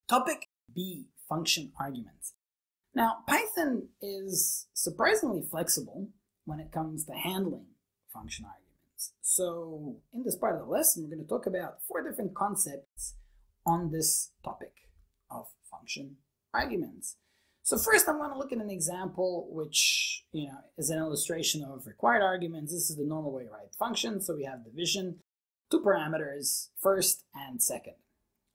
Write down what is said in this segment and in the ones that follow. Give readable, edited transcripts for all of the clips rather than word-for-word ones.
Topic B, function arguments. Now, Python is surprisingly flexible when it comes to handling function arguments. So in this part of the lesson, we're going to talk about 4 different concepts on this topic of function arguments. So first, I'm going to look at an example which is an illustration of required arguments. This is the normal way to write functions. So we have division, 2 parameters, first and second.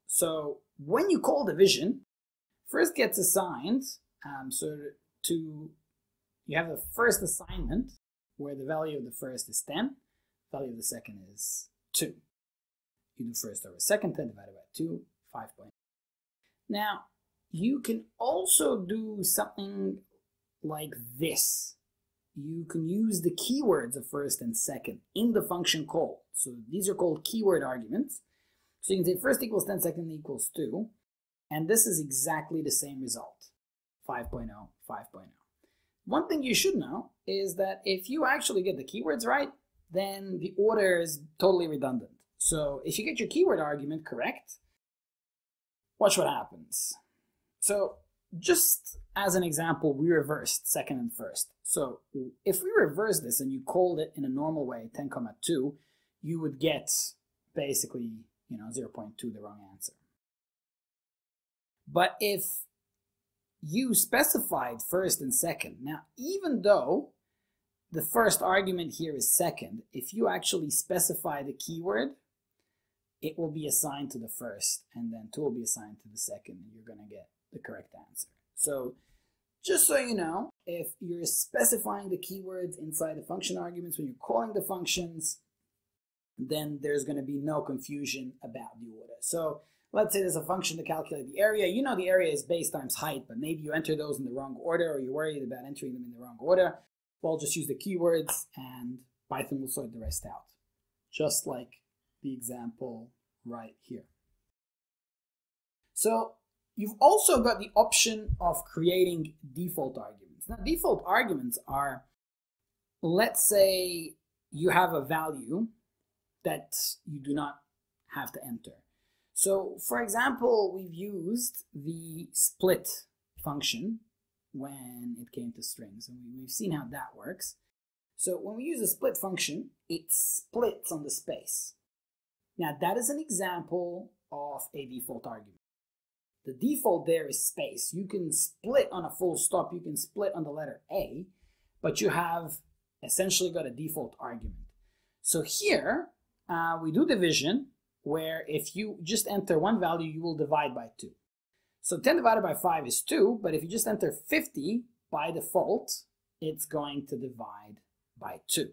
So when you call division, first gets assigned. You have the first assignment where the value of the first is 10, value of the second is 2. You do first over second, 10 divided by 2, 5. Now, you can also do something like this. You can use the keywords of first and second in the function call. So these are called keyword arguments. So you can say first equals 10, second equals 2, and this is exactly the same result, 5.0, 5.0. One thing you should know is that if you actually get the keywords right, then the order is totally redundant. So if you get your keyword argument correct, watch what happens. So just as an example, we reversed second and first. So if we reverse this and you called it in a normal way, 10, 2, you would get basically 0.2, the wrong answer. But if you specified first and second, now even though the first argument here is second, if you actually specify the keyword, it will be assigned to the first, and then 2 will be assigned to the second, and you're going to get the correct answer. So just so you know, if you're specifying the keywords inside the function arguments when you're calling the functions, then there's going to be no confusion about the order. So let's say there's a function to calculate the area. You know the area is base times height, but maybe you enter those in the wrong order, or you're worried about entering them in the wrong order. Well, just use the keywords and Python will sort the rest out, just like the example right here. So you've also got the option of creating default arguments. Now, default arguments are, let's say you have a value that you do not have to enter. So for example, we've used the split function when it came to strings, and we've seen how that works. So when we use a split function, it splits on the space. Now that is an example of a default argument. The default there is space. You can split on a full stop, you can split on the letter A, but you have essentially got a default argument. So here we do division, where if you just enter one value, you will divide by 2. So 10 divided by 5 is 2, but if you just enter 50, by default, it's going to divide by 2.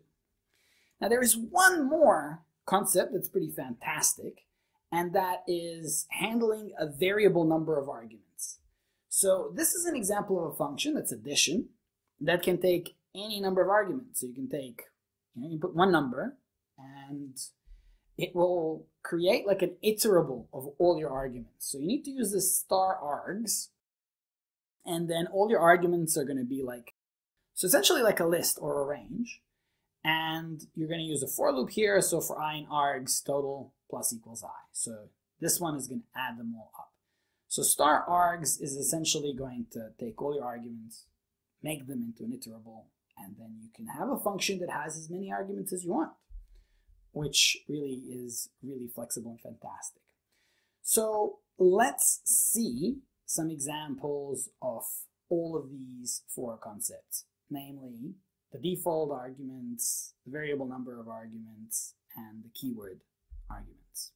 Now there is one more concept that's pretty fantastic, and that is handling a variable number of arguments. So this is an example of a function that's addition that can take any number of arguments. So you can take, you can put one number, and it will create like an iterable of all your arguments. So you need to use this star args, and then all your arguments are going to be like, so essentially like a list or a range. And you're going to use a for loop here. So for I in args, total plus equals I. So this one is going to add them all up. So star args is essentially going to take all your arguments, make them into an iterable, and then you can have a function that has as many arguments as you want, which really is really flexible and fantastic. So let's see some examples of all of these 4 concepts, namely the default arguments, the variable number of arguments, and the keyword arguments.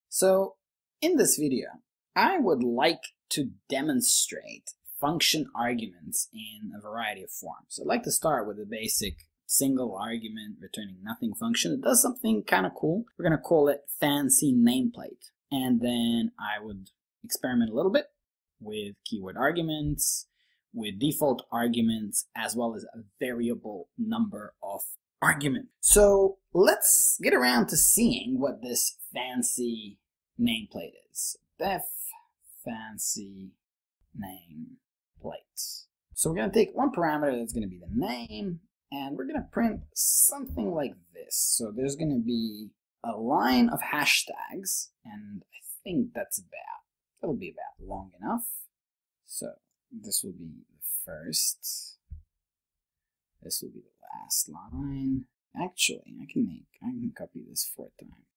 So in this video, I would like to demonstrate function arguments in a variety of forms. So I'd like to start with a basic single argument returning nothing function. It does something kind of cool. We're going to call it fancy nameplate. And then I would experiment a little bit with keyword arguments, with default arguments, as well as a variable number of arguments. So let's get around to seeing what this fancy nameplate is. Def fancy nameplate. So we're going to take one parameter that's going to be the name, and we're going to print something like this. So there's going to be a line of hashtags, and I think that's It'll be about long enough. So this will be the first. This will be the last line. Actually, I can copy this 4 times.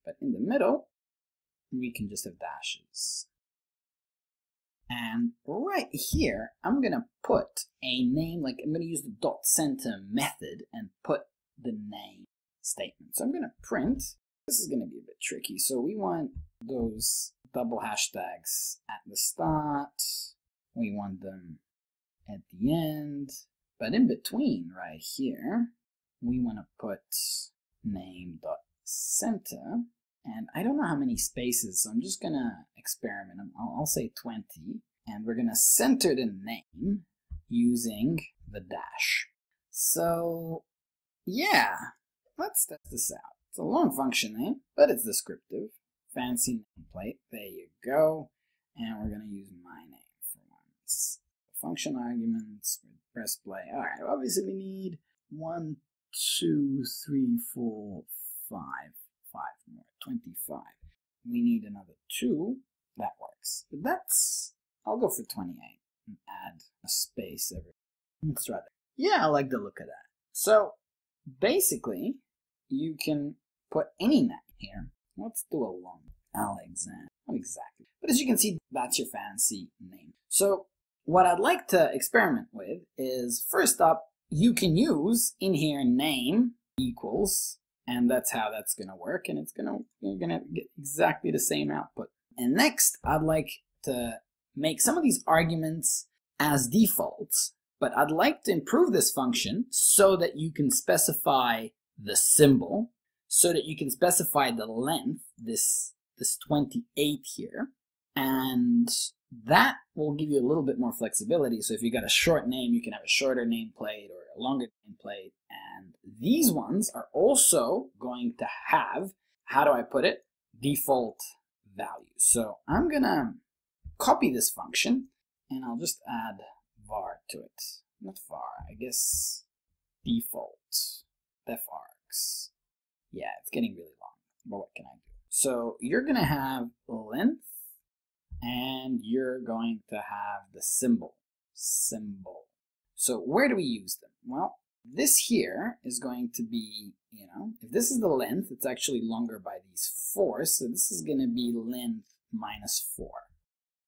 But in the middle, we can just have dashes. And right here, I'm gonna put a name, like I'm gonna use the dot center method and put the name statement. So I'm gonna print. This is gonna be a bit tricky. So we want those double hashtags at the start. We want them at the end. But in between, right here, we want to put name.center. And I don't know how many spaces, so I'm just going to experiment. I'll say 20. And we're going to center the name using the dash. So, yeah, let's test this out. It's a long function name, but it's descriptive. Fancy nameplate. There you go. And we're going to use my name for once. Function arguments, press play. All right, obviously we need 1, 2, 3, 4, 5 more, 25. We need another 2. That works. But that's, I'll go for 28 and add a space every. Let's try that. Yeah, I like the look of that. So basically, you can put any name here. Let's do a long Alexander. Not exactly. But as you can see, that's your fancy name. So what I'd like to experiment with is, first up, you can use in here name equals, and that's how that's going to work, and you're going to get exactly the same output. And next, I'd like to make some of these arguments as defaults, but I'd like to improve this function so that you can specify the symbol, so that you can specify the length, this 28 here, and that will give you a little bit more flexibility. So if you got a short name, you can have a shorter nameplate or a longer nameplate. And these ones are also going to have, how do I put it, default values. So I'm going to copy this function and I'll just add var to it. Not var, I guess default, def args. Yeah, it's getting really long, but what can I do? So you're going to have length, and you're going to have the symbol. So where do we use them? Well, this here is going to be, if this is the length, it's actually longer by these 4. So this is going to be length minus 4.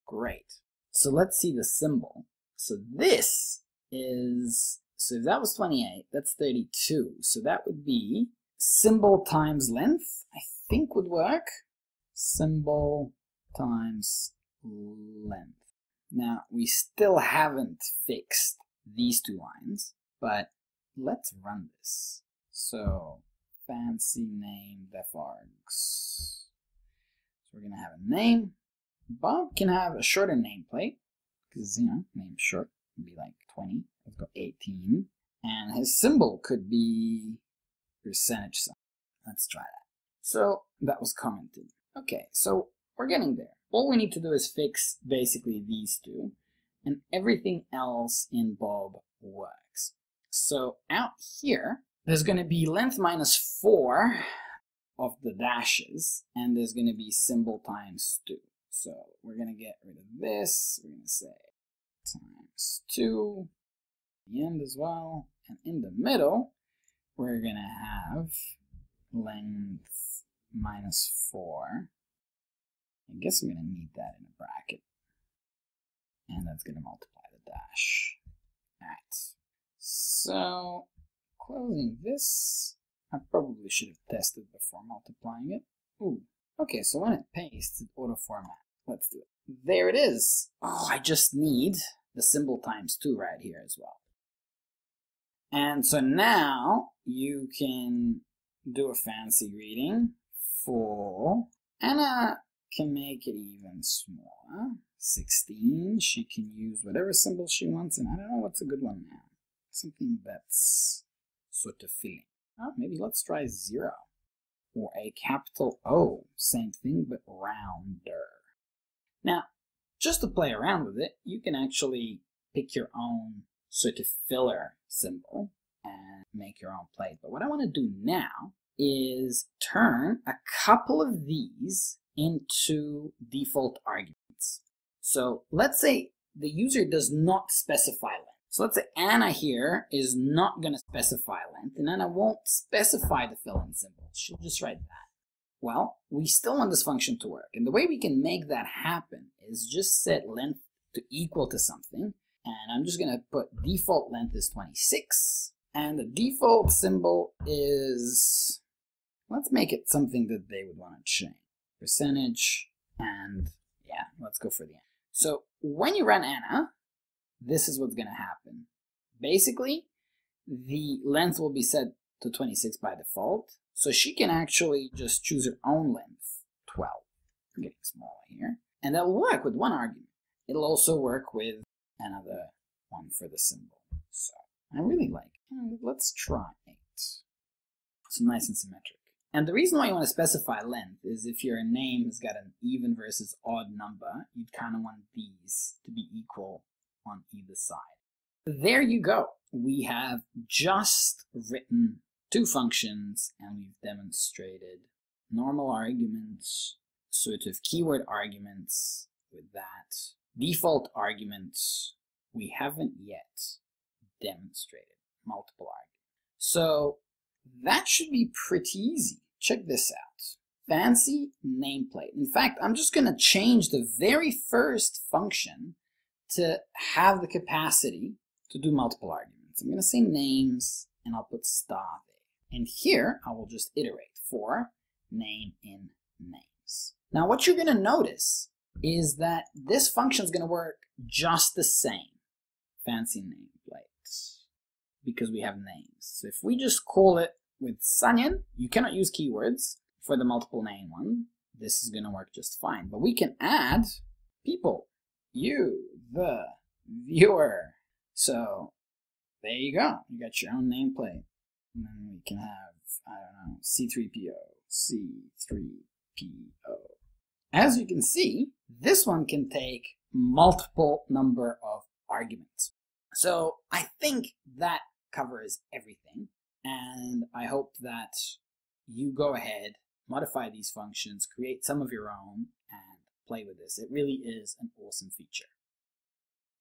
Great. So let's see the symbol. So this is, so if that was 28, that's 32. So that would be symbol times length, I think would work. Symbol times length. Now, we still haven't fixed these 2 lines, but let's run this. So, fancy name def args. So we're going to have a name. Bob can have a shorter nameplate, because, name short would be like 20. Let's go 18. And his symbol could be percentage sign. Let's try that. So, that was commented. Okay, so we're getting there. All we need to do is fix basically these 2, and everything else in Bob works. So out here, there's going to be length minus 4 of the dashes, and there's going to be symbol times 2. So we're going to get rid of this. We're going to say times 2, the end as well, and in the middle, we're going to have length minus 4. I guess I'm going to need that in a bracket. And that's going to multiply the dash. Alright. So, closing this, I probably should have tested before multiplying it. Ooh. Okay, so when it pastes, it auto-format. Let's do it. There it is. Oh, I just need the symbol times 2 right here as well. And so now you can do a fancy reading for Anna. Can make it even smaller. 16. She can use whatever symbol she wants, and I don't know what's a good one now. Something that's sort of filling. Oh, maybe let's try 0. Or a capital O. Same thing, but rounder. Now, just to play around with it, you can actually pick your own sort of filler symbol and make your own plate. But what I want to do now is turn a couple of these into default arguments. lengths. So let's say the user does not specify length. So let's say Anna here is not going to specify length, and Anna won't specify the fill-in symbol. She'll just write that. Well, we still want this function to work. And the way we can make that happen is just set length to equal to something. And I'm just going to put default length is 26. And the default symbol is, let's make it something that they would want to change. Percentage, and yeah, let's go for the end. So when you run Anna, this is what's going to happen. Basically, the length will be set to 26 by default. So she can actually just choose her own length, 12. I'm getting smaller here. And that will work with one argument. It'll also work with another one for the symbol. So I really like it. Let's try 8. It's nice and symmetric. And the reason why you want to specify length is if your name has got an even versus odd number, you'd kind of want these to be equal on either side. There you go. We have just written 2 functions, and we've demonstrated normal arguments, sort of keyword arguments with that. Default arguments, we haven't yet demonstrated multiple arguments. So that should be pretty easy. Check this out. Fancy nameplate. In fact, I'm just going to change the very first function to have the capacity to do multiple arguments. I'm going to say names, and I'll put star there. And here, I will just iterate for name in names. Now, what you're going to notice is that this function is going to work just the same. Fancy nameplate, because we have names. So if we just call it with Sanyan, you cannot use keywords for the multiple name one. This is going to work just fine. But we can add people, you, the viewer. So there you go. You got your own nameplate. And then we can have, I don't know, C3PO, C3PO. As you can see, this one can take multiple number of arguments. So I think that covers everything. And I hope that you go ahead, modify these functions, create some of your own, and play with this. It really is an awesome feature.